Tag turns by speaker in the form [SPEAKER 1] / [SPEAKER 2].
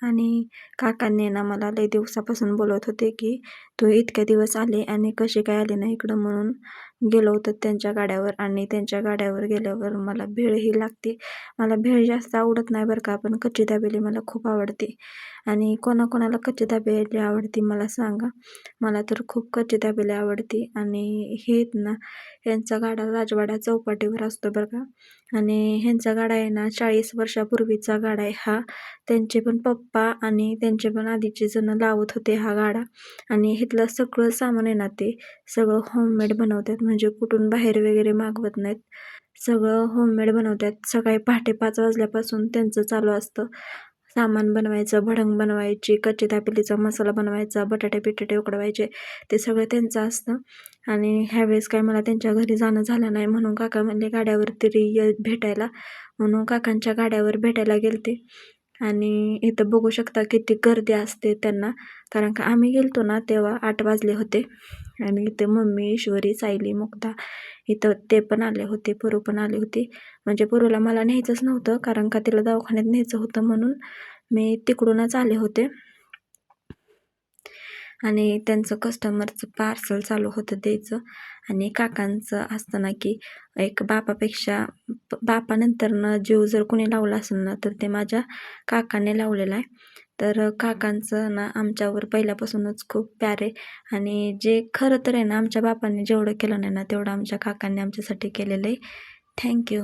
[SPEAKER 1] आणि काकांनी ना मला लई दिवसापासून बोलत होते की तू इतके दिवस आले आणि कशी काय आले नाही इकडं, म्हणून गेलो होतो त्यांच्या गाड्यावर. आणि त्यांच्या गाड्यावर गेल्यावर मला भेळही लागते. मला भेळ जास्त आवडत नाही बरं का, पण कच्ची दाबेली मला खूप आवडते. आणि कोणाकोणाला कच्ची दाबेली आवडते मला सांगा. मला तर खूप कच्ची दाबेली आवडते. आणि हे ना ह्यांचा गाडा राजवाडा चौपाटीवर असतो बरं का. आणि ह्यांचा गाडा आहे ना 40 वर्षापूर्वीचा गाडा आहे हा. त्यांचे पण पप्पा आणि त्यांचे पण आधीचे जण लावत होते हा गाडा. आणि इथलं सगळं सामान आहे ना ते सगळं होममेड बनवतात, म्हणजे कुठून बाहेर वगैरे मागवत नाहीत. सगळं होममेड बनवतात. सकाळी पहाटे 5 वाजल्यापासून त्यांचं चालू असतं सामान बनवायचं, भडंग बनवायची, कच्ची दाबेलीचा मसाला बनवायचा, बटाटे बिटाटे उकडवायचे, ते सगळं त्यांचं असतं. आणि ह्यावेळेस काय मला त्यांच्या घरी जाणं झालं नाही, म्हणून काका म्हणले गाड्यावर तरी ये भेटायला, म्हणून काकांच्या गाड्यावर भेटायला गेलते. आणि इथं बघू शकता किती गर्दी असते त्यांना, कारण का आम्ही गेलतो ना तेव्हा 8 वाजले होते. आणि इथे मम्मी, ईश्वरी, सायली, मुक्ता इथं ते पण आले होते, पुरू पण आली होती. म्हणजे पुरूला मला न्यायचंच नव्हतं, कारण का तिला दवाखान्यात न्यायचं होतं, म्हणून मी तिकडूनच आले होते. आणि त्यांचं कस्टमरचं पार्सल चालू होतं द्यायचं. आणि काकांचं असतं ना की एक बापापेक्षा बापानंतरनं जीव जर कोणी लावला असेल ना तर ते माझ्या काकाने लावलेला आहे. तर काकांचं ना आमच्यावर पहिल्यापासूनच खूप प्यार आहे. आणि जे खरं तर आहे ना आमच्या बापांनी जेवढं केलं नाही ना तेवढं आमच्या काकांनी आमच्यासाठी केलेलं आहे. थँक्यू.